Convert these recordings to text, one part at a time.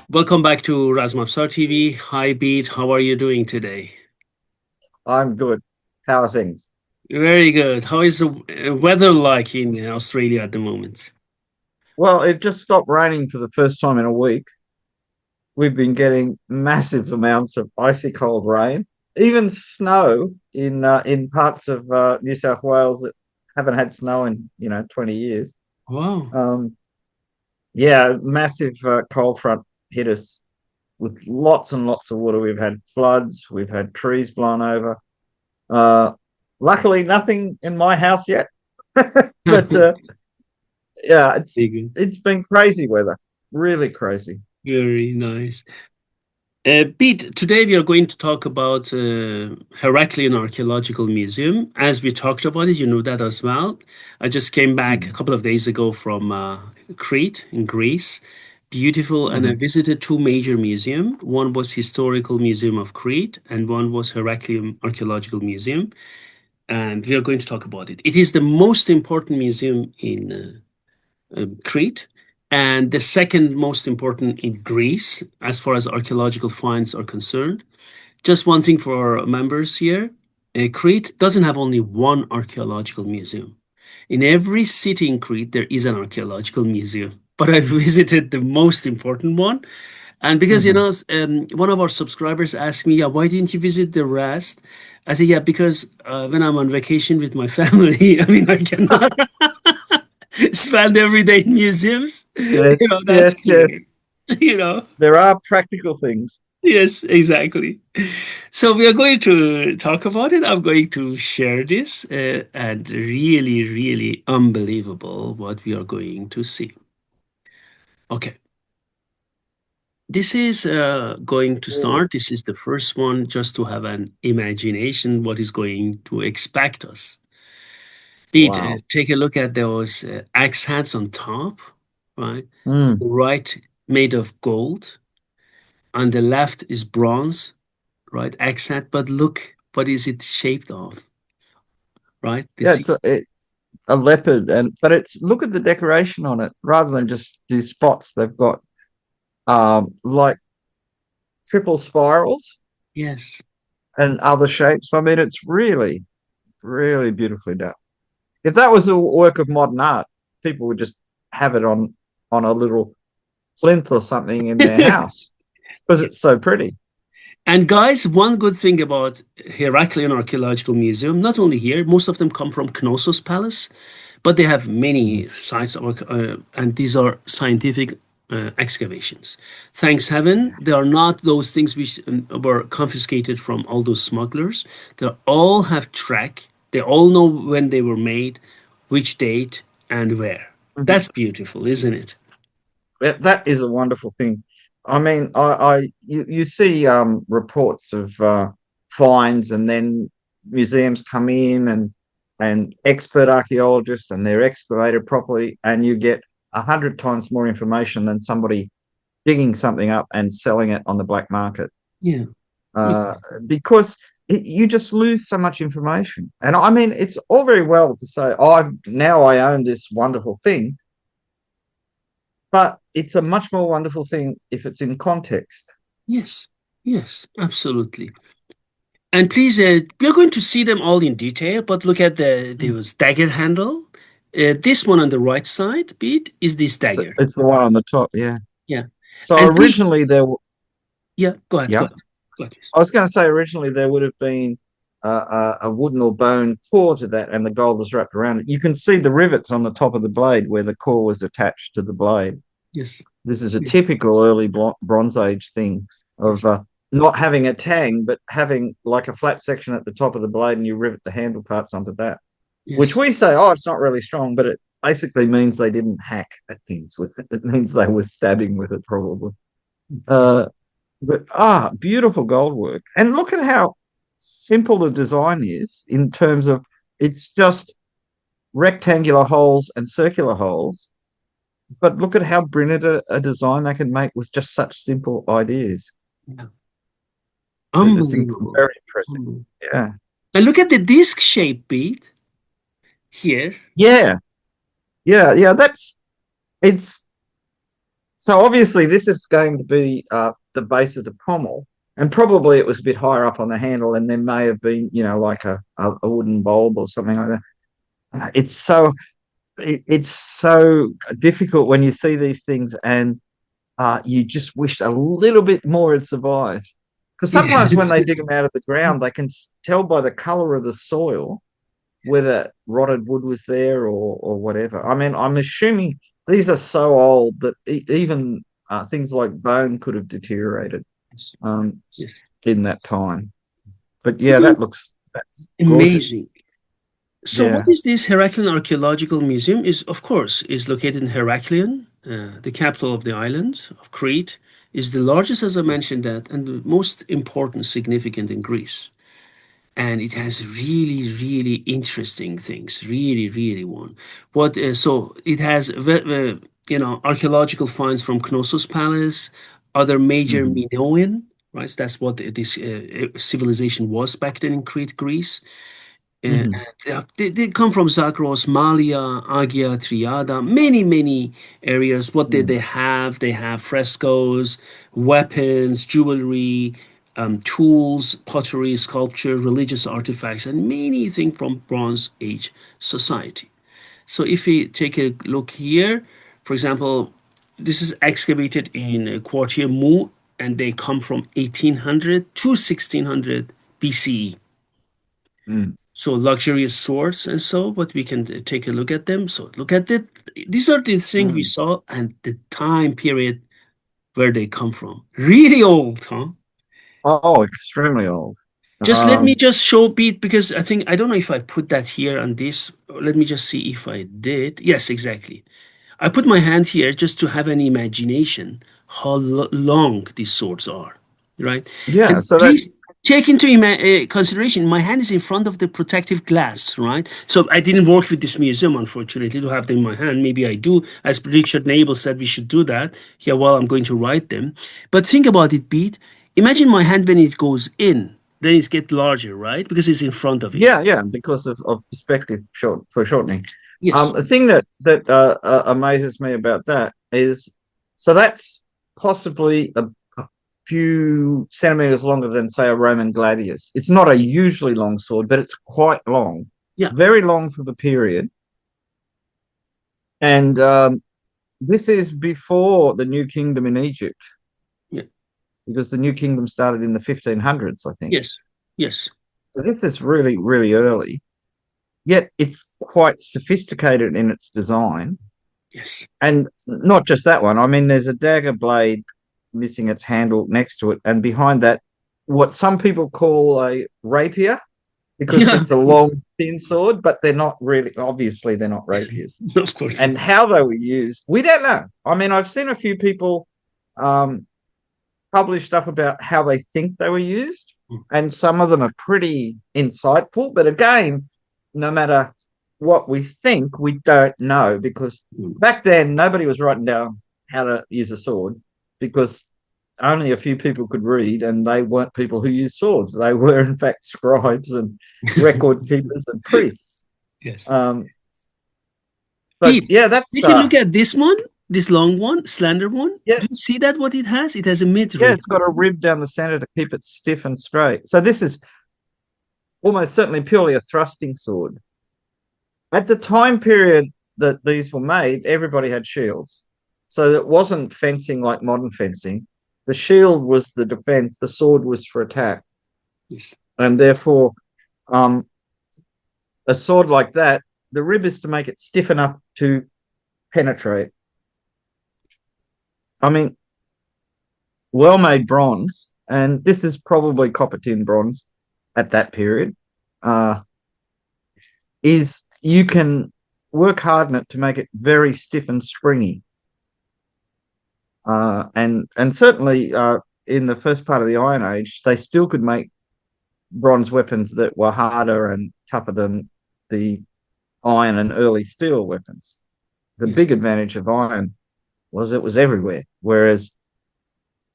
Welcome back to Razmafzar TV. Hi, Bede. How are you doing today? I'm good. How are things? Very good. How is the weather like in Australia at the moment? Well, it just stopped raining for the first time in a week. We've been getting massive amounts of icy cold rain, even snow in parts of New South Wales that haven't had snow in 20 years. Wow. Um, yeah, massive cold front hit us with lots and lots of water. We've had floods, we've had trees blown over. Uh, Luckily, nothing in my house yet, but yeah, Very good. it's been crazy weather, really crazy. Very nice. Pete, today we are going to talk about Heraklion Archaeological Museum. As we talked about it, you know that as well. I just came back a Mm. couple of days ago from Crete in Greece. Beautiful, and I Mhm. visited two major museums. One was Historical Museum of Crete, and one was Heraklion Archaeological Museum. And we are going to talk about it. It is the most important museum in Crete, and the second most important in Greece as far as archaeological finds are concerned. Just one thing for our members here, Crete doesn't have only one archaeological museum. In every city in Crete, there is an archaeological museum. But I visited the most important one. And because, Mhm. one of our subscribers asked me, yeah, why didn't you visit the rest? I said, yeah, because when I'm on vacation with my family, I mean, I cannot spend every day in museums. Yes, That's yes, clear. yes. You know, There are practical things. yes, exactly. So we are going to talk about it. I'm going to share this, and really, really unbelievable what we are going to see. Okay, this is going to Oh, start. This is the first one, just to have an imagination what is going to expect us. Pete, wow. take a look at those axe heads on top, right? On Mm. the right, made of gold. On the left is bronze, right? Axe head, but look, what is it shaped of, right? Yeah, This, a leopard, and but it's look at the decoration on it. Rather than just these spots, they've got like triple spirals yes. and other shapes. I mean, it's really, really beautifully done. If that was a work of modern art, people would just have it on a little plinth or something in their house because it's so pretty. And guys, one good thing about Heraklion Archaeological Museum, not only here, most of them come from Knossos Palace, but they have Mhm. many sites, and these are scientific excavations. Thanks heaven, they are not those things which were confiscated from all those smugglers. They all have track. They all know when they were made, which date, and where. Mhm. That's beautiful, isn't it? That is a wonderful thing. I mean, you see reports of finds, and then museums come in and expert archaeologists, and they're excavated properly, and you get 100 times more information than somebody digging something up and selling it on the black market. Yeah. Uh, because you just lose so much information. And I mean, it's all very well to say, "Oh, now I own this wonderful thing," but it's a much more wonderful thing if it's in context. Yes. Yes. Absolutely. And please, we're going to see them all in detail, but look at there was dagger handle. This one on the right side, Pete, is this So dagger. it's the one on the top, yeah. Yeah. So And please, originally there, yeah, go ahead, go yeah. ahead. Go ahead, please. I was going to say originally there would have been a wooden or bone core to that, and the gold was wrapped around it. You can see the rivets on the top of the blade where the core was attached to the blade. Yes. This is a Yeah. typical early Bronze Age thing Yes. of not having a tang, but having like a flat section at the top of the blade, and you rivet the handle parts onto that. Which Yes. we say, oh, it's not really strong, but it basically means they didn't hack at things with it. It means they were stabbing with it, probably. Yeah. Uh, but beautiful gold work. And look at how simple the design is in terms of it's just rectangular holes and circular holes. But look at how brilliant a design they can make with just such simple ideas. Yeah. It's Unbelievable. very impressive. Unbelievable. Yeah. And look at the disc shape bead here. Yeah. Yeah. It's so obviously this is going to be the base of the pommel. And probably it was a bit higher up on the handle, and there may have been, like a wooden bulb or something like that. It's so difficult when you see these things, and you just wished a little bit more had survived. Because sometimes when Yes. they dig them out of the ground, they can tell by the color of the soil whether rotted wood was there or whatever. I mean, I'm assuming these are so old that even things like bone could have deteriorated Yes. um, Yes. in that time. But yeah, Mhm. that's gorgeous. Amazing. So what Yeah. is this Heraklion Archaeological Museum is of course is located in Heraklion, the capital of the island of Crete, is the largest as I mentioned that and the most important significant in Greece. And it has really really interesting things, really one. What so it has archaeological finds from Knossos Palace, other major Hmm. Minoan, right? That's what this civilization was back then in Crete, Greece. Hmm. They come from Zagros, Malia, Agia, Triada, many areas. What did Hmm. they have? They have frescoes, weapons, jewelry, tools, pottery, sculpture, religious artifacts, and many things from Bronze Age society. So if we take a look here, for example, this is excavated in Quartier Mu, and they come from 1800 to 1600 BCE. Hmm. So luxurious swords and so, but we can take a look at them. So look at it. These are the things we Hmm. saw and the time period where they come from. Really old, huh? Oh, extremely old. Just let me Um, just show Pete because I don't know if I put that here on this. Let me just see if I did. Yes, exactly. I put my hand here just to have an imagination how long these swords are, right? yeah, And so please that's take into consideration my hand is in front of the protective glass, right? So I didn't work with this museum, unfortunately, to have them in my hand. Maybe I do, as Richard Nabel said, we should do that. Yeah, well, I'm going to write them. But think about it, Pete. Imagine my hand when it goes in, then it gets larger, right? Because it's in front of it. yeah, because of perspective for shortening. Yes. The thing that amazes me about that is, so that's possibly a few centimeters longer than, say, a Roman gladius. It's not a usually long sword, but it's quite long, Yeah. very long for the period. And this is before the New Kingdom in Egypt, Yeah. because the New Kingdom started in the 1500s, I think. Yes. Yes. So this is really early. Yet it's quite sophisticated in its design. Yes. And not just that one. I mean, there's a dagger blade missing its handle next to it, and behind that, what some people call a rapier, because Yeah. it's a long, thin sword, but they're not really, obviously, they're not rapiers. Of course And not. how they were used, we don't know. I mean, I've seen a few people um, publish stuff about how they think they were used, and some of them are pretty insightful. But again, no matter what we think, we don't know, because Mm. back then nobody was writing down how to use a sword, because only a few people could read, and they weren't people who used swords. They were, in fact, scribes and record keepers and priests. Yes. Um, but Pete, yeah, that's take a look at this one, this long one, slender one. yeah, Do you see that what it has? It has a yeah. mid-range. It's got a rib down the center to keep it stiff and straight. So this is almost certainly purely a thrusting sword. At the time period that these were made, everybody had shields. So it wasn't fencing like modern fencing. The shield was the defense, the sword was for attack. Yes. And therefore, Um, a sword like that, the rib is to make it stiff enough to penetrate. I mean, well-made bronze, and this is probably copper tin bronze at that period, uh, is you can work hard on it to make it very stiff and springy. And certainly in the first part of the Iron Age, they still could make bronze weapons that were harder and tougher than the iron and early steel weapons. The Yes. big advantage of iron was it was everywhere, whereas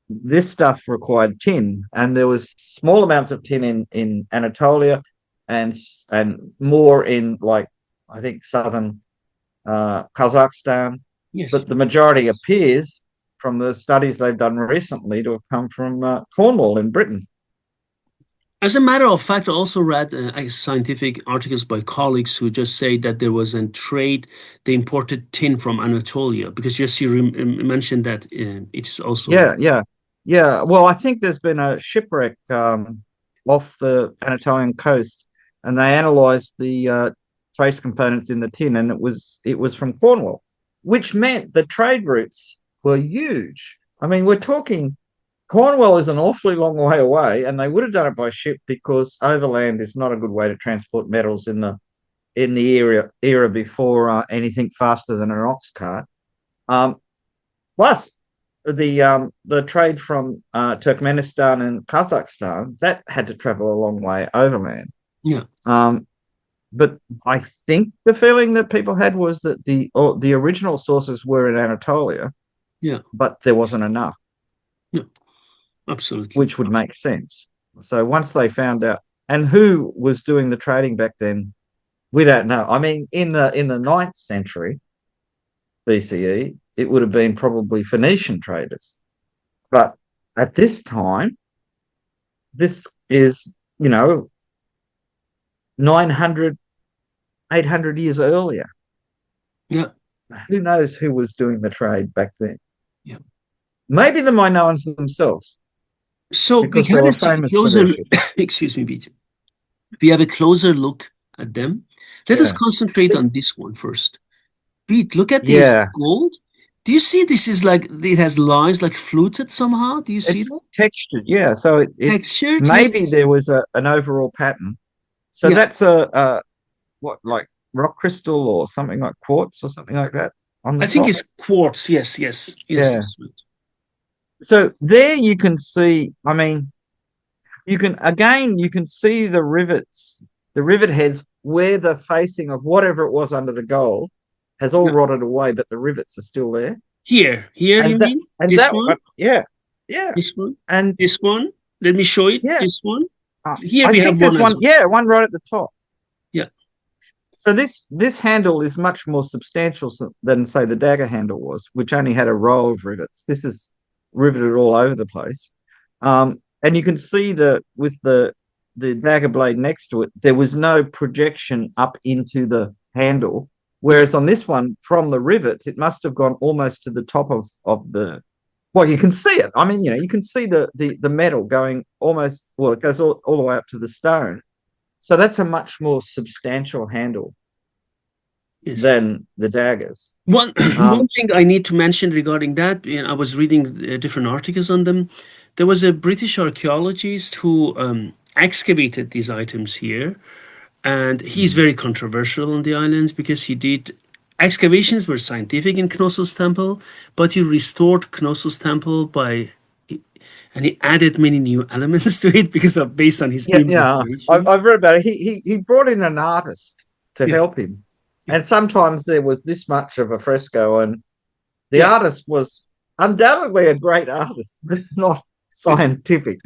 this stuff required tin, and there was small amounts of tin in Anatolia, and more in, like, I think southern Kazakhstan, Yes. but the majority appears from the studies they've done recently to have come from Cornwall in Britain. As a matter of fact, I also read scientific articles by colleagues who just say that there was a trade. They imported tin from Anatolia because just you mentioned that it's also. Yeah. Well, I think there's been a shipwreck off the Anatolian coast, and they analysed the trace components in the tin, and it was from Cornwall, which meant the trade routes were huge. I mean, we're talking Cornwall is an awfully long way away, and they would have done it by ship because overland is not a good way to transport metals in the era before anything faster than an ox cart. Um, Plus, the trade from Turkmenistan and Kazakhstan that had to travel a long way overland. Yeah. Um, but I think the feeling that people had was that the original sources were in Anatolia, Yeah. but there wasn't enough, Yeah. Absolutely. which would make sense. So once they found out, and who was doing the trading back then, we don't know. I mean, in the ninth century BCE, it would have been probably Phoenician traders. But at this time, this is, 900, 800 years earlier. Yeah. Who knows who was doing the trade back then? Yeah. Maybe the Minoans themselves, So we because they had were a famous for their closer, ships. excuse me, Pete. We have a closer look at them. Let us Yeah. concentrate See, on this one first. Pete, look at this yeah. gold. Do you see this is like it has lines like fluted somehow? Do you see It's that? textured. Yeah. So it's Textured, yes. maybe there was an overall pattern. So Yeah. that's a what, like rock crystal or something, like quartz or something like that on the I think top. it's quartz. Yes, yes, yes, Yeah. that's right. So there you can see, I mean, you can see the rivets, the rivet heads where the facing of whatever it was under the gold has all Yeah. rotted away, but the rivets are still there. Here, you And that, mean? and This that, one? yeah, yeah, This one? and This one? Let me show it. yeah, This one? uh, Here I we have think one there's as one, well. yeah, one right at the top. Yeah. So this handle is much more substantial than, say, the dagger handle was, which only had a row of rivets. This is riveted all over the place. And you can see that with the dagger blade next to it, there was no projection up into the handle. Yeah. Whereas on this one, from the rivets, it must have gone almost to the top of the. Well, you can see it. I mean, you can see the metal going almost. Well, it goes all the way up to the stone. So that's a much more substantial handle Yes. than the daggers. One one Um, thing I need to mention regarding that, I was reading different articles on them. There was a British archaeologist who excavated these items here, and he's very controversial on the islands because he did excavations were scientific in Knossos temple, but he restored Knossos temple by and he added many new elements to it because of based on his yeah, yeah. I've, imagination. I've read about it. He brought in an artist to Yeah, help him, yeah, and sometimes there was this much of a fresco, and the yeah. artist was undoubtedly a great artist, but not scientific.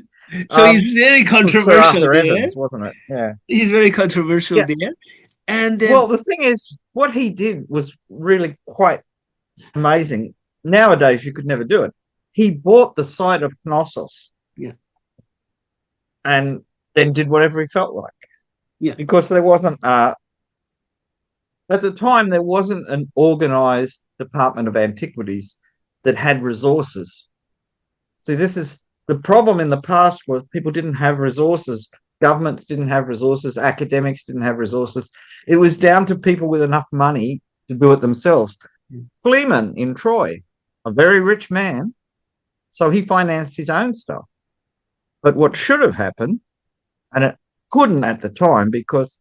So he's very This was Sir controversial Arthur there. Evans, wasn't it? Yeah. He's very controversial Yeah. there. And Well, the thing is, what he did was really quite amazing. Nowadays, you could never do it. He bought the site of Knossos yeah, and then did whatever he felt like, yeah, because there wasn't at the time there wasn't an organized department of antiquities that had resources. See, this is the problem in the past, was people didn't have resources Governments didn't have resources. Academics didn't have resources. It was down to people with enough money to do it themselves. Fleeman in Troy, a very rich man, so he financed his own stuff. But what should have happened, and it couldn't at the time because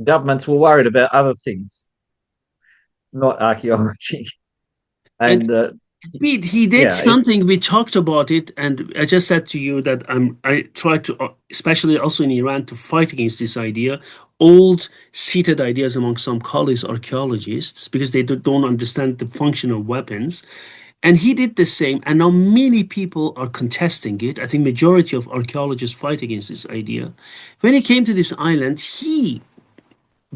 governments were worried about other things, not archaeology. And And Pete, he did yeah, it's something. We talked about it, and I just said to you that I try to, especially also in Iran, to fight against this idea, old seated ideas among some colleagues, archaeologists, because they don't understand the function of weapons. And he did the same, and now many people are contesting it. I think majority of archaeologists fight against this idea. When he came to this island, he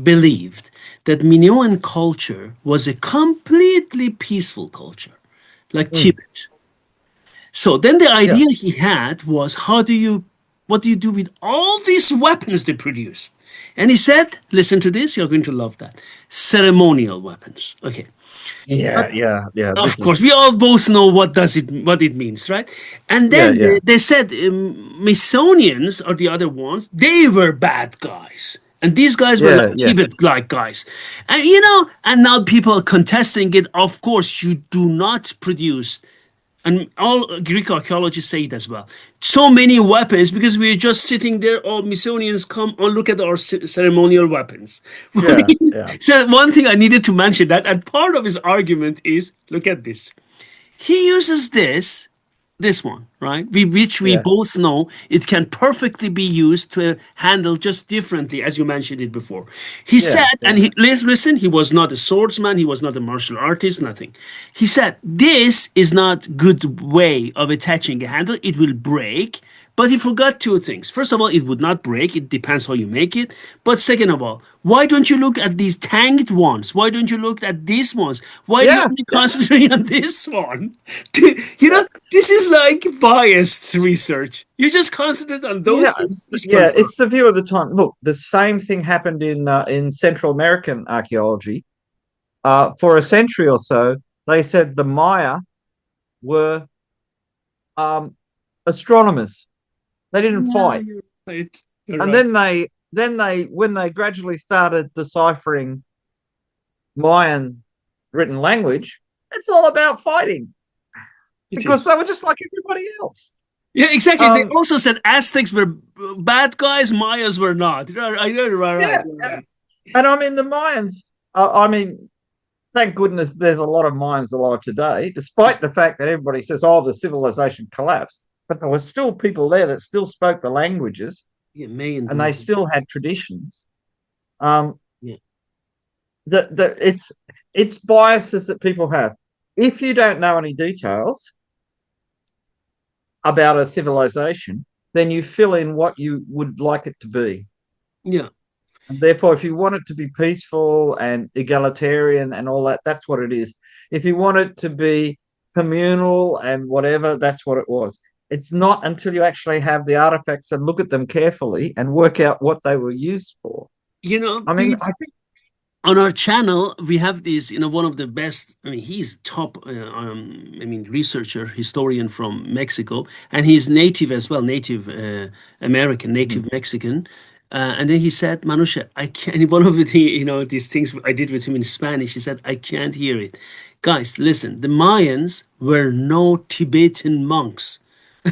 believed that Minoan culture was a completely peaceful culture, like mm, Tibet. So then the yeah, idea he had was, what do you do with all these weapons they produced? And he said, listen to this, you're going to love that. Ceremonial weapons. Okay. yeah. Of This course, is we all both know what it means, right? And yeah, then yeah, they said Masonians are the other ones. They were bad guys, and these guys were like yeah. Tibet-like guys. And and now people are contesting it. Of course, you do not produce, and all Greek archaeologists say it as well. So many weapons because we're just sitting there. Oh, Misonians come and look at our ceremonial weapons. I Yeah, mean, yeah, so one thing I needed to mention that, and part of his argument is, look at this. He uses this one, right? Which we yeah, both know it can perfectly be used to handle just differently, as you mentioned it before. He said, yeah, and yeah, listen, he was not a swordsman, he was not a martial artist, nothing. He said, this is not good way of attaching a handle. It will break. But he forgot two things. First of all, it would not break. It depends how you make it. But second of all, why don't you look at these tanked ones? Why don't you look at these ones? Why do you yeah, only yeah, concentrate on this one? yeah. This is like biased research. You just concentrate on those Yeah, things which yeah, confirm. it's the view of the time. Look, the same thing happened in Central American archaeology. For a century or so, they said the Maya were um, astronomers. They didn't Yeah, fight, you're right. You're and right. then they when they gradually started deciphering Mayan written language, it's all about fighting It because is. they were just like everybody else. Yeah, exactly. They Um, also said Aztecs were bad guys, Mayas were not. You're right. yeah, You're yeah. right. And I mean the Mayans. I mean, thank goodness there's a lot of Mayans alive today, despite the fact that everybody says, "Oh, the civilization collapsed." But there were still people there that still spoke the languages, Yeah, Mayan and they don't. still had traditions. Um, Yeah. it's biases that people have. If you don't know any details about a civilization, then you fill in what you would like it to be. Yeah. And therefore, if you want it to be peaceful and egalitarian and all that, that's what it is. If you want it to be communal and whatever, that's what it was. It's not until you actually have the artifacts and look at them carefully and work out what they were used for. I mean, Pete, I think, on our channel we have this, one of the best. I mean, he's top. Researcher, historian from Mexico, and he's native as well, native American, mhm. native Mexican. And then he said, Manusha, I can't. One of the these things I did with him in Spanish. He said, I can't hear it. Guys, listen. The Mayans were no Tibetan monks.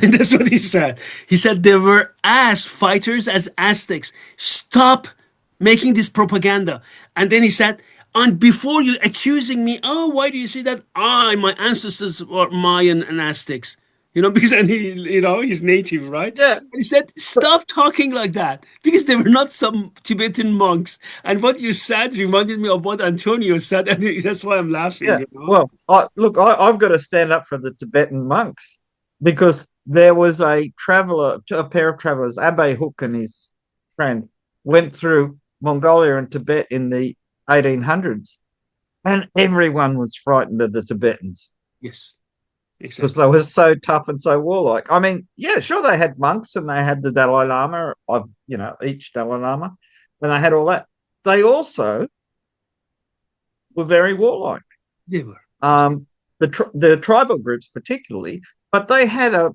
And that's what he said. He said they were as fighters as Aztecs. Stop making this propaganda. And then he said, and before you accusing me, oh, why do you say that? My ancestors were Mayan and Aztecs. Because and he's native, right? Yeah, And he said, but stop talking like that because they were not some Tibetan monks. And what you said reminded me of what Antonio said, and that's why I'm yeah. laughing. Well, I've got to stand up for the Tibetan monks because there was a traveler, a pair of travelers, Abbe Hook and his friend, went through Mongolia and Tibet in the 1800s, and everyone was frightened of the Tibetans Yes, because exactly. they were so tough and so warlike. I mean, yeah, sure, they had monks and they had the Dalai Lama of each Dalai Lama, and they had all that. They also were very warlike. They were. um, the tribal groups particularly, but they had a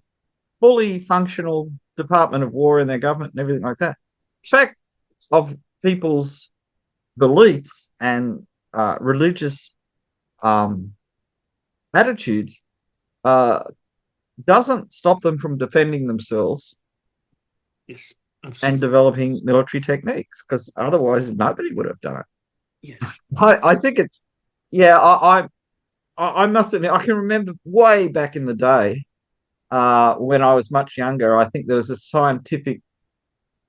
fully functional. Department of War in their government and everything like that. Fact of people's beliefs and religious um, attitudes uh, doesn't stop them from defending themselves Yes, and absolutely. developing military techniques, because otherwise nobody would have done it. Yes. I think it's yeah. I must admit I can remember way back in the day when I was much younger. I think there was a scientific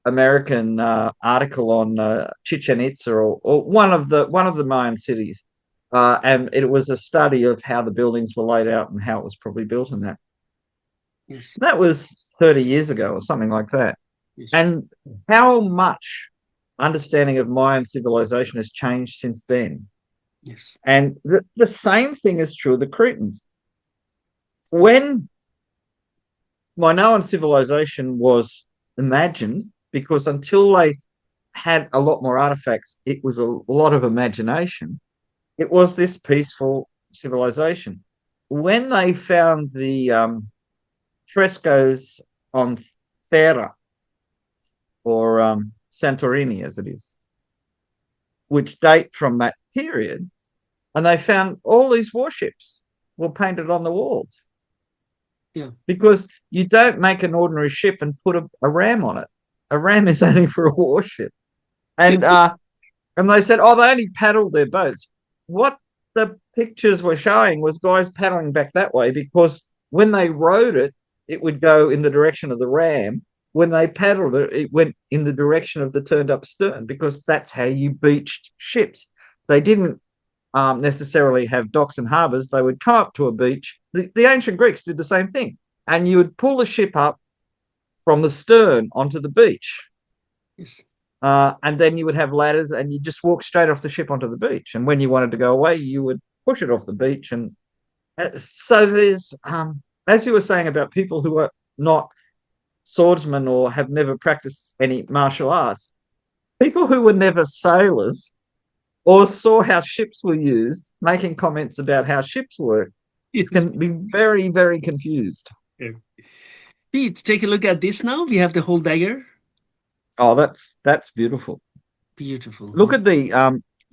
American article on Chichen Itza or one of the Mayan cities, and it was a study of how the buildings were laid out and how it was probably built in that. Yes. That was 30 years ago or something like that. Yes. And how much understanding of Mayan civilization has changed since then. Yes. And the same thing is true of the Cretans. Yeah. When Minoan civilization was imagined, because until they had a lot more artifacts, it was a lot of imagination. It was this peaceful civilization. When they found the frescoes on Thera, or Santorini as it is, which date from that period, and they found all these warships were painted on the walls, Yeah. because you don't make an ordinary ship and put a ram on it. A ram is only for a warship. And and they said, oh, they only paddled their boats. What the pictures were showing was guys paddling back that way, because when they rowed it, it would go in the direction of the ram. When they paddled it, it went in the direction of the turned up stern, because that's how you beached ships. They didn't necessarily have docks and harbors. They would come up to a beach. The ancient Greeks did the same thing. And you would pull the ship up from the stern onto the beach. Yes. And then you would have ladders, and you just walk straight off the ship onto the beach. And when you wanted to go away, you would push it off the beach. And so there's, as you were saying about people who are not swordsmen or have never practiced any martial arts, people who were never sailors or saw how ships were used, making comments about how ships work, Yes. can be very, very confused. Yeah. Pete, take a look at this now. We have the whole dagger. Oh, that's beautiful. Beautiful, Look huh? at the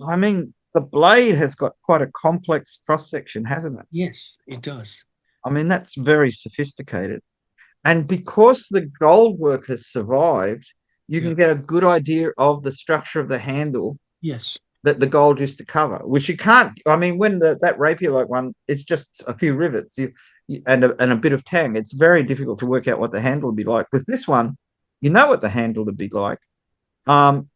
I mean, the blade has got quite a complex cross section, hasn't it? Yes, it does. I mean, that's very sophisticated. And because the gold work has survived, you Yeah. can get a good idea of the structure of the handle Yes. that the gold used to cover, which you can't. I mean, when that rapier like one, it's just a few rivets and a bit of tang. It's very difficult to work out what the handle would be like. With this one, you know what the handle would be like. Um,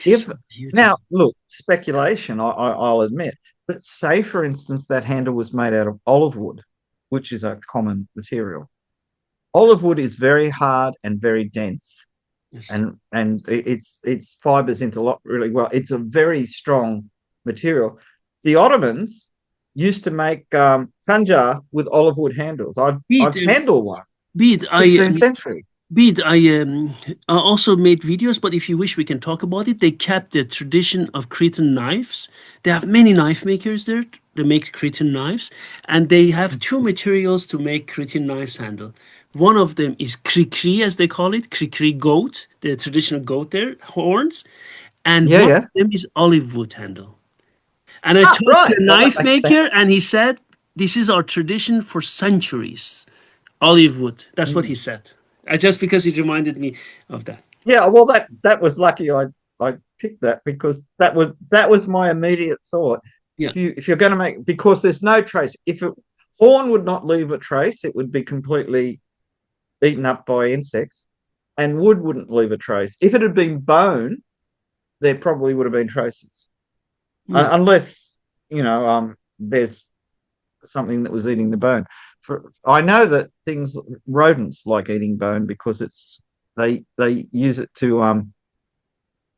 if So beautiful. now look, speculation, I'll admit, but say for instance that handle was made out of olive wood, which is a common material. Olive wood is very hard and very dense, Yes. and its fibers interlock really well. It's a very strong material. The Ottomans used to make khanjar with olive wood handles. I've Bede, handled one, Bede, 16th century. Bede, I also made videos, but if you wish, we can talk about it. They kept the tradition of Cretan knives. They have many knife makers there. They make Cretan knives, and they have two materials to make Cretan knives handle. One of them is krikri, as they call it, krikri goat, the traditional goat there, horns, and Yeah, one yeah. of them is olive wood handle. And I Ah, talked to right. a Well, that knife makes maker, sense. and he said, "This is our tradition for centuries." Olive wood. That's what he Mm. said. Just because it reminded me of that. Yeah, well, that was lucky. I picked that, because that was my immediate thought. Yeah. If you're going to make, because there's no trace. If horn would not leave a trace, it would be completely eaten up by insects, and wood wouldn't leave a trace. If it had been bone, there probably would have been traces, Yeah. unless there's something that was eating the bone. I know that rodents like eating bone, because they use it to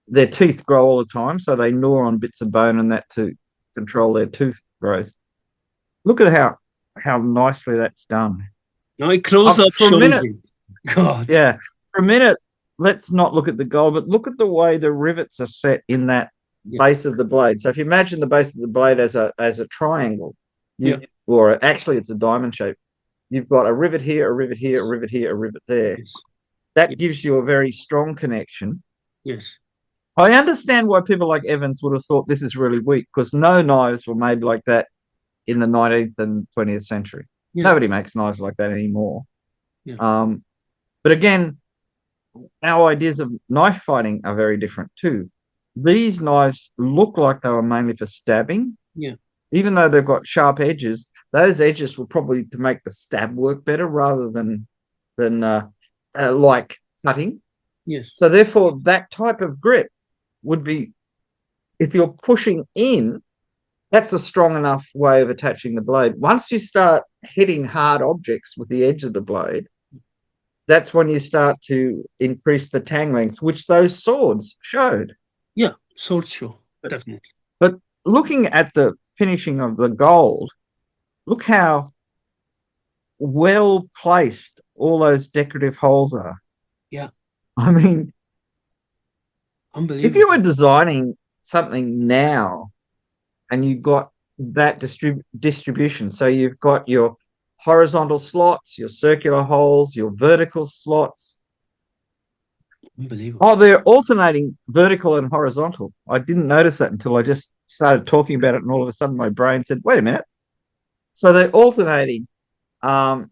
their teeth grow all the time, so they gnaw on bits of bone and that to control their tooth growth. Look at how nicely that's done. Now a close up For a shows minute, it. God. yeah, for a minute, let's not look at the gold, but look at the way the rivets are set in that Yeah. base of the blade. So if you imagine the base of the blade as a triangle, Yeah. or actually it's a diamond shape. you've got a rivet here, a rivet here, a rivet here, a rivet there. Yes. That Yes. gives you a very strong connection. Yes. I understand why people like Evans would have thought this is really weak because no knives were made like that in the 19th and 20th century. Yeah. Nobody makes knives like that anymore. Yeah. Um, but again, our ideas of knife fighting are very different too. These knives look like they were mainly for stabbing, Yeah. even though they've got sharp edges. Those edges were probably to make the stab work better rather than like cutting. Yes. So therefore, that type of grip would be if you're pushing in. That's a strong enough way of attaching the blade. Once you start hitting hard objects with the edge of the blade, that's when you start to increase the tang length, which those swords showed. Yeah. Sword show. But, Definitely. but looking at the finishing of the gold, look how well placed all those decorative holes are. Yeah. I mean, if you were Unbelievable. designing something now and you got that distribution, so you've got your horizontal slots, your circular holes, your vertical slots. Unbelievable. Oh, they're alternating vertical and horizontal. I didn't notice that until I just started talking about it, and all of a sudden my brain said, "Wait a minute." So they're alternating um,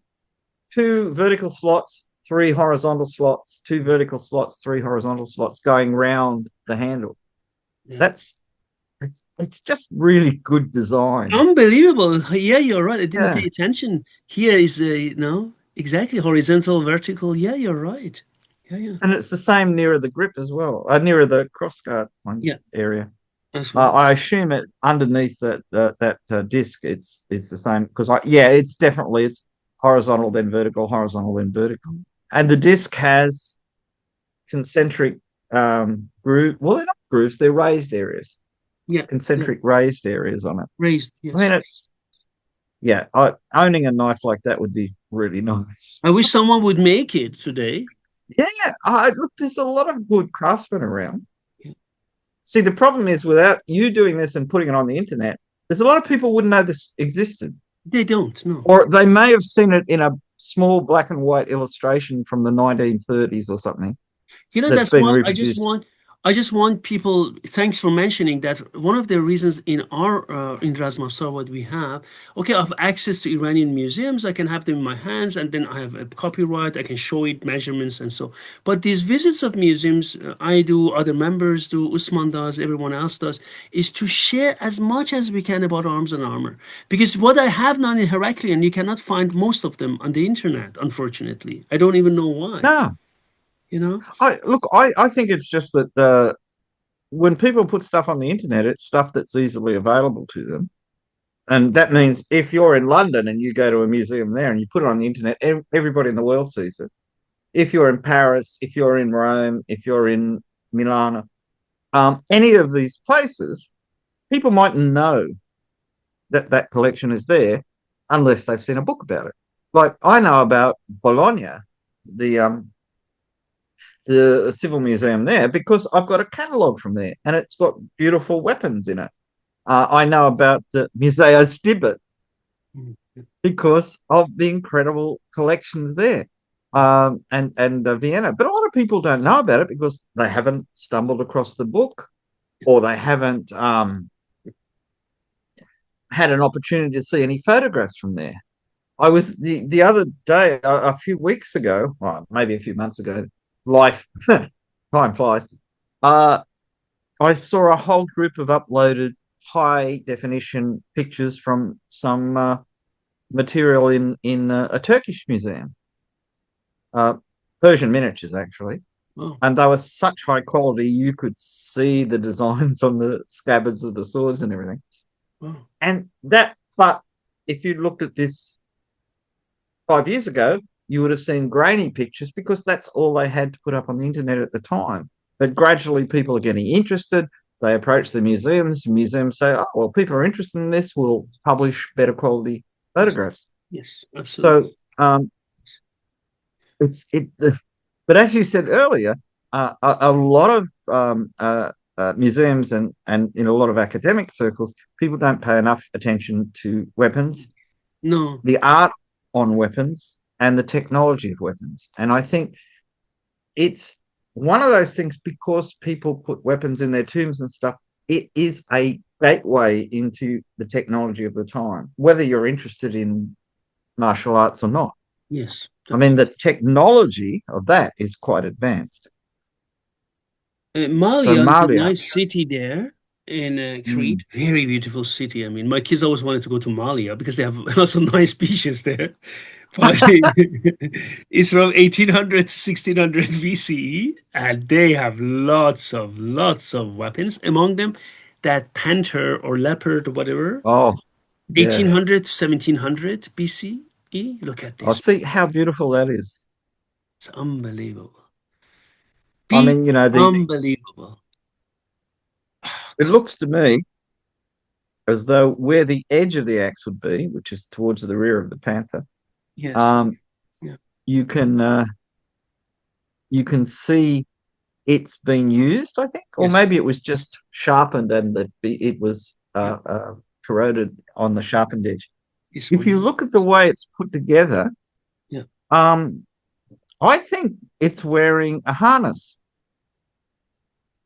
two vertical slots, three horizontal slots, two vertical slots, three horizontal slots going round the handle. Yeah. That's it's just really good design. Unbelievable. Yeah, you're right. I didn't pay Yeah, attention. Here is a no, exactly horizontal, vertical. Yeah, you're right. Yeah, yeah. and it's the same nearer the grip as well, nearer the crossguard one Yeah, area. as well. I assume it underneath that disc, it's the same because yeah, it's horizontal then vertical, and the disc has concentric groove. Well, they're not grooves; they're raised areas, Yeah, yeah. concentric raised areas on it. Raised, I mean, yes. it's yeah. Owning a knife like that would be really nice. I wish someone would make it today. Yeah, look, there's a lot of good craftsmen around. Yeah. See, the problem is without you doing this and putting it on the internet, there's a lot of people wouldn't know this existed. They don't, no. Or they may have seen it in a small black and white illustration from the 1930s or something You know, that's that's been why reproduced. I just want people, thanks for mentioning that. One of the reasons in our, in Razmafzar, what we have, okay, I have access to Iranian museums. I can have them in my hands and then I have a copyright. I can show it, measurements and so. But these visits of museums, I do, other members do, Usman does, everyone else does, is to share as much as we can about arms and armor. Because what I have now in Heraklion, you cannot find most of them on the internet, unfortunately. I don't even know why, No, you know? I think it's just that when people put stuff on the internet, it's stuff that's easily available to them. And that means if you're in London and you go to a museum there and you put it on the internet, everybody in the world sees it. If you're in Paris, if you're in Rome, if you're in Milan, any of these places, people might know that that collection is there unless they've seen a book about it. Like I know about Bologna, the um, the civil museum there, because I've got a catalogue from there, and it's got beautiful weapons in it. I know about the Museo Stibit Mm. because of the incredible collections there, and Vienna. But a lot of people don't know about it because they haven't stumbled across the book or they haven't had an opportunity to see any photographs from there. I was the other day, a few weeks ago, well, maybe a few months ago. Life, time flies. Uh, I saw a whole group of uploaded high definition pictures from some material in a Turkish museum, uh, Persian miniatures actually, Oh, and they were such high quality you could see the designs on the scabbards of the swords and everything. oh, And that, but if you looked at this 5 years ago, you would have seen grainy pictures because that's all they had to put up on the internet at the time. But gradually, people are getting interested. They approach the museums. Museums say, "Oh, well, people are interested in this. We'll publish better quality yes, photographs." yes, absolutely. So it's it. But as you said earlier, a lot of museums and in a lot of academic circles, people don't pay enough attention to weapons, No, the art. on weapons and the technology of weapons. And I think it's one of those things because people put weapons in their tombs and stuff. It is a gateway into the technology of the time, whether you're interested in martial arts or not. Yes, I that's mean, the technology of that is quite advanced. So Malia is a Malia, nice city there in mm, Crete. Very beautiful city. I mean, my kids always wanted to go to Malia because they have lots of nice beaches there. But it's from 1800 to 1600 BCE, and they have lots of weapons. Among them, that panther or leopard or whatever, oh yeah, 1800 to 1700 BCE. Look at I this. see how beautiful that is. It's unbelievable. I The mean, you know, the unbelievable. Oh, it God. looks to me as though where the edge of the axe would be, which is towards the rear of the panther, Yes. um, Yeah. you can you can see it's been used, I think, or Yes. maybe it was just sharpened and it was Yeah. corroded on the sharpened edge. This If one. you Yeah. look at the way it's put together, Yeah. um, I think it's wearing a harness.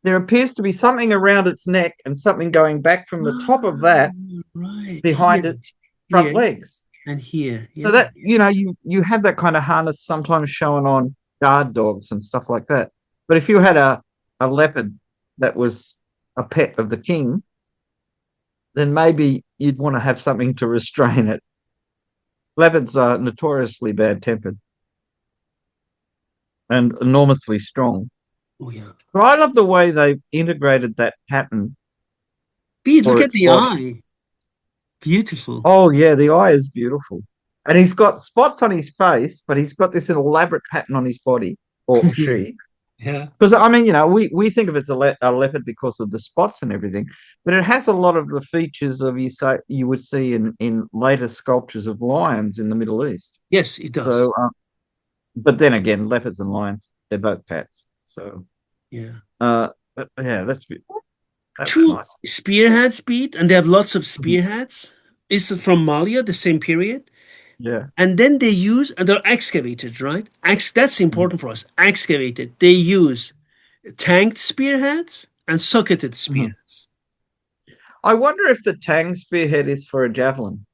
There appears to be something around its neck and something going back from the top of Ah, that right. behind Here. its front Here. legs. And here. So Yeah. that you have that kind of harness sometimes shown on guard dogs and stuff like that. But if you had a leopard that was a pet of the king, then maybe you'd want to have something to restrain it. Leopards are notoriously bad tempered and enormously strong. Oh, yeah. But I love the way they've integrated that pattern Pete, look for at its the body. eye. Beautiful. Oh yeah, the eye is beautiful. And he's got spots on his face, but he's got this elaborate pattern on his body, or she. Yeah. Because I mean, we think of it as a leopard because of the spots and everything, but it has a lot of the features of you would see in later sculptures of lions in the Middle East. Yes, it does. So, but then again, leopards and lions, they're both pets. So, Yeah. but yeah, that's Two nice. spearheads, Pete, and they have lots of Mhm. spearheads. It's from Malia, the same period. Yeah. And then they use, and they're excavated, right? That's Mhm. important for us. Excavated. They use tanked spearheads and socketed Mhm. spearheads. I wonder if the Tang spearhead is for a javelin,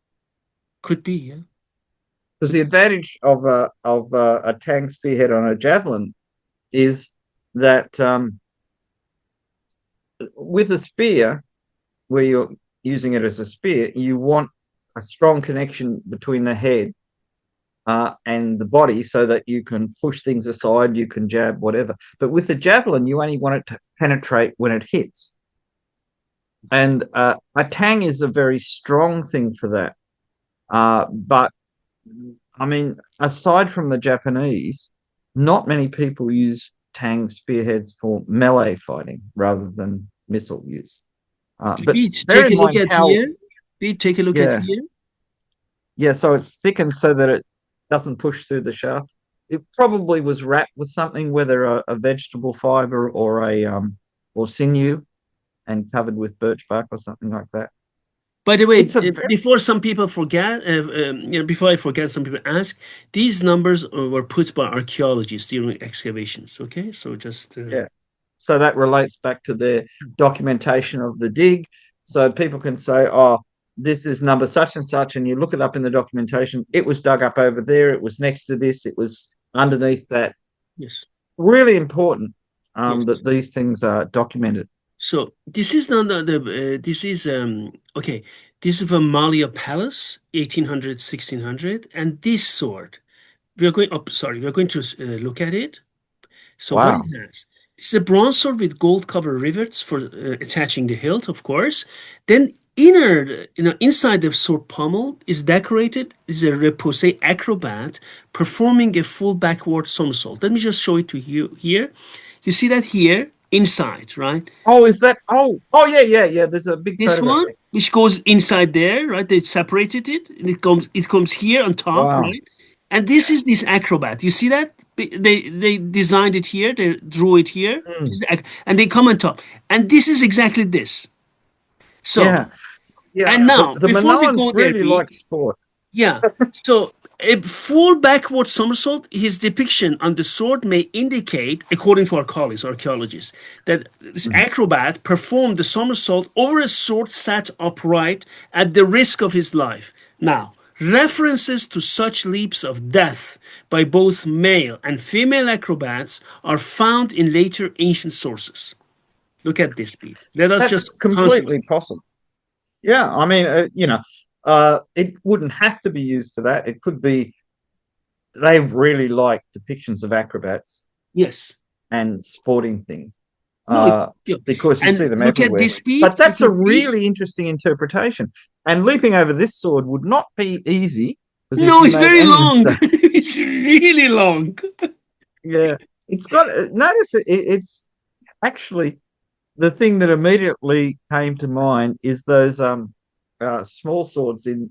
Could be, yeah. because Could the be. advantage of a Tang spearhead on a javelin is that with a spear, where you're using it as a spear, you want a strong connection between the head and the body so that you can push things aside, you can jab, whatever. But with the javelin, you only want it to penetrate when it hits. And a tang is a very strong thing for that. But I mean, aside from the Japanese, not many people use tang spearheads for melee fighting rather than missile use. But Pete, bear take in a look mind at how, here. Pete, take a look at yeah, here. yeah, so it's thickened so that it doesn't push through the shaft. It probably was wrapped with something, whether a vegetable fiber or sinew, and covered with birch bark or something like that. By the way, It's a very before some people forget, before I forget, some people ask, these numbers were put by archaeologists during excavations. Okay, so just yeah. So that relates back to the documentation of the dig. So people can say, oh, this is number such and such, and you look it up in the documentation. It was dug up over there. It was next to this. It was underneath that. yes, Really important yes. that these things are documented. So this is not this is okay. This is from Malia Palace, 1800, 1600, and this sword. We are going up. Sorry, we are going to look at it. So what it Wow. has? It's a bronze sword with gold cover rivets for attaching the hilt, of course. Then inside the sword pommel is decorated is a repoussé acrobat performing a full backward somersault. Let me just show it to you here. You see that here inside, right? Oh, is that? Oh, yeah, yeah, yeah. There's a big This photograph one, next. which goes inside there, right? They separated it, and it comes here on top, Wow. right? And this is this acrobat. You see that? They designed it here, they drew it here, Mm. and they come on top. And this is exactly this. So, Yeah, yeah. and The now the before we Minoans go there, really like Pete, sport. yeah. So A full backward somersault, his depiction on the sword may indicate, according to our colleagues, archaeologists, that this Mhm. acrobat performed the somersault over a sword sat upright at the risk of his life. Now, references to such leaps of death by both male and female acrobats are found in later ancient sources. Look at this beat. Let us That's just completely concentrate. possible. Yeah, I mean, it wouldn't have to be used for that. It could be they really like depictions of acrobats Yes. and sporting things No, uh, yeah. because you see And them look at everywhere. this beat. But Look that's a at this. really interesting interpretation. And leaping over this sword would not be easy because if No, you it's made very any long. mistake, It's really long. yeah, it's got. Notice it's actually the thing that immediately came to mind is those small swords in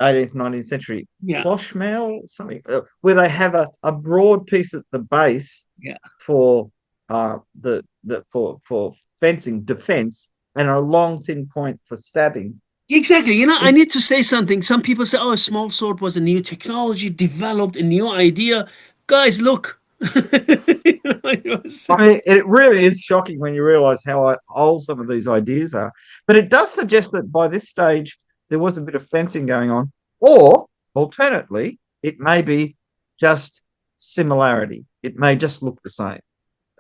18th, 19th century, Yeah, cloche something, where they have a broad piece at the base yeah. for for fencing defense and a long thin point for stabbing. Exactly. I It's need to say something. Some people say, oh, a small sword was a new technology, developed a new idea. Guys, look. It was- I mean, it really is shocking when you realize how old some of these ideas are. But it does suggest that by this stage, there was a bit of fencing going on. Or, alternately, it may be just similarity. It may just look the same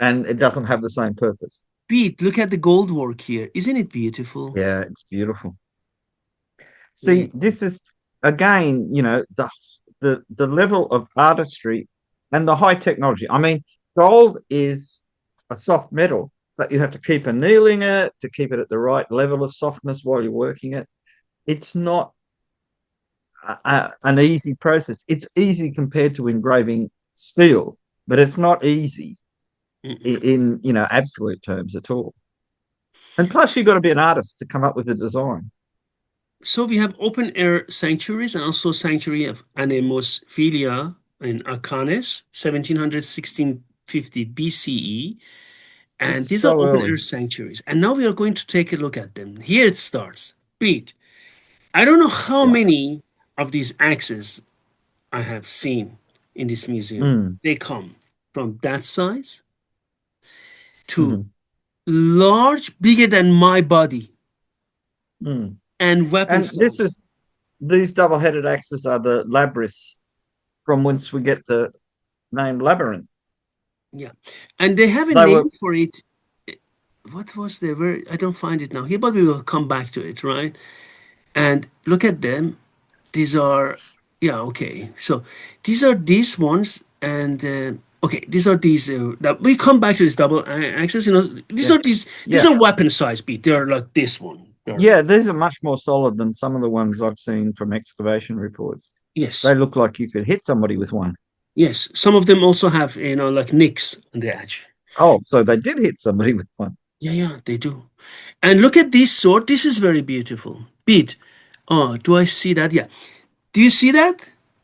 and it doesn't have the same purpose. Pete, look at the gold work here. Isn't it beautiful? Yeah, it's beautiful. Mm. See, this is again, the level of artistry and the high technology. I mean, gold is a soft metal, but you have to keep annealing it to keep it at the right level of softness while you're working it. It's not an easy process. It's easy compared to engraving steel, but it's not easy Mm-mm. in absolute terms at all. And plus, you've got to be an artist to come up with a design. So we have open air sanctuaries and also sanctuary of Anemophilia in Akanes, 1700 1650 BCE. This And is these are so open early. air sanctuaries. And now we are going to take a look at them. Here it starts. Pete, I don't know how Yeah. many of these axes I have seen in this museum. Mm, They come from that size to mhm, large, bigger than my body, mm. and weapon And this size. is these double-headed axes are the labyrinths from whence we get the name labyrinth. Yeah. And they have a They were, name for it. What was there? Where I don't find it now here, but we will come back to it, right? And look at them. These are, yeah, okay. So these are these ones, and okay, these are these. That we come back to this double axis. These yeah, are these. These yeah, are weapon size beat. They are like this one. They're yeah. These are much more solid than some of the ones I've seen from excavation reports. They yes, look like you could hit somebody with one. yes. Some of them also have like nicks on the edge. Oh, so they did hit somebody with one. Yeah, yeah, they do. And look at this sword. This is very beautiful. Beat. Oh, do I see that? Yeah. Do you see that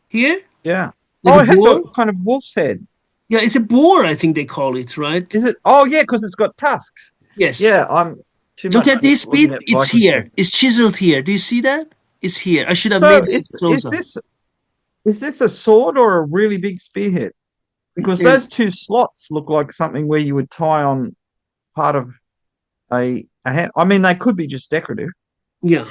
here? Yeah. Like Oh, a it has a boar? kind of wolf's head. Yeah, it's a boar, I think they call it, right? Is it? Oh, yeah, because it's got tusks. Yes. Yeah, I'm too Look much at this looking bit. at It's Viking stuff. here. It's chiseled here. Do you see that? It's here. I should have So made it is closer. this a sword or a really big spearhead? Because Uh, those two slots look like something where you would tie on part of a hand. I mean, they could be just decorative, yeah.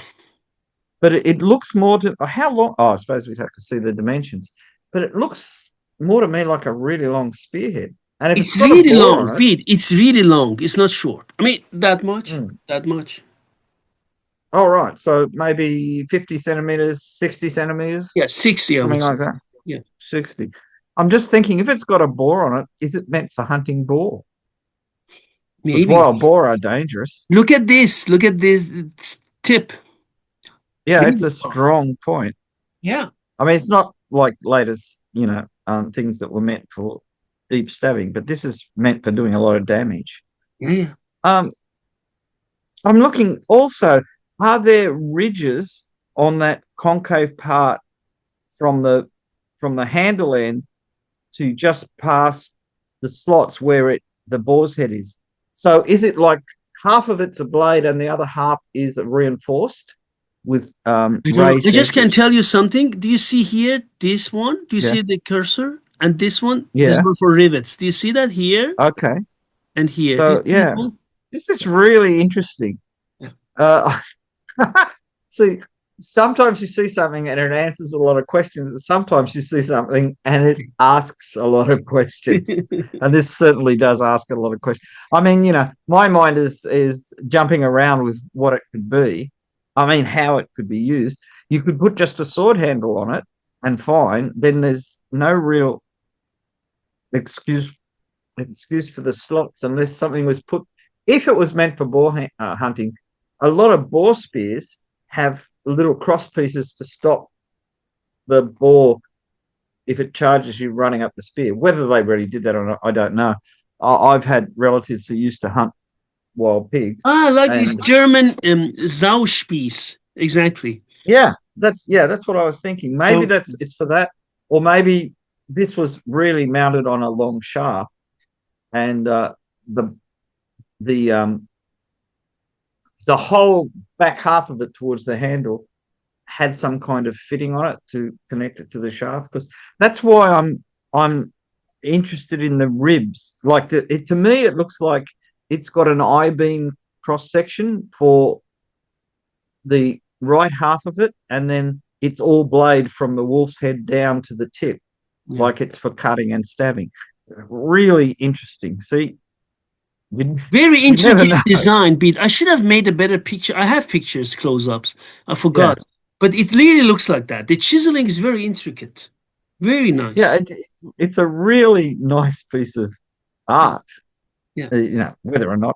but it looks more to how long. Oh, I suppose we'd have to see the dimensions, but it looks more to me like a really long spearhead. And if it's It's got a really bore long, on it, Pete. It's really long. It's not short. I mean, that much. hmm. That much. All right, so maybe 50 centimeters, 60 centimeters, Yeah, 60, I would something say. like that. Yeah, 60. I'm just thinking if it's got a bore on it, is it meant for hunting boar? Because maybe. wild boar are dangerous. Look at this. Look at this tip. Yeah, Here it's we a are. strong point. Yeah. I mean, it's not like latest, things that were meant for deep stabbing, but this is meant for doing a lot of damage. Yeah, yeah. Um, I'm looking also, are there ridges on that concave part from the handle end to just past the slots where the boar's head is? So is it like half of it's a blade and the other half is reinforced? with I don't know. I raised just can edges. tell you something. Do you see here this one? Do you Yeah, see the cursor? And this one? This yeah, one for rivets. Do you see that here okay. and here? Do you So see this yeah, one? this is really interesting. Yeah. Uh, see, sometimes you see something and it answers a lot of questions, and sometimes you see something and it asks a lot of questions. And this certainly does ask a lot of questions. I mean, my mind is jumping around with what it could be. I mean, how it could be used. You could put just a sword handle on it and fine. Then there's no real excuse for the slots unless something was put. If it was meant for hunting, a lot of boar spears have little cross pieces to stop the boar if it charges you running up the spear. Whether they really did that or not, I don't know. I've had relatives who used to hunt wild pigs, Ah, like this and German Sauspieß. Exactly. that's what I was thinking. Maybe that's Sauspieß. it's for that, or maybe this was really mounted on a long shaft, and the the um, the whole back half of it towards the handle had some kind of fitting on it to connect it to the shaft. Because that's why I'm interested in the ribs. Like to me, it looks like it's got an I-beam cross section for the right half of it, and then it's all blade from the wolf's head down to the tip, Yeah. like it's for cutting and stabbing. Really interesting. See, you Very you never intricate know. design, Bede. I should have made a better picture. I have pictures, close-ups. I Yeah, forgot. But it really looks like that. The chiseling is very intricate. Very yeah. nice. It's a really nice piece of Yeah. art. Yeah. Whether or not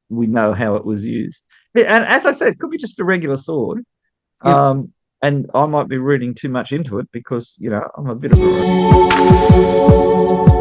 we know how it was used. Yeah, and as I said, it could be just a regular sword. Yeah. And I might be reading too much into it because I'm a bit of a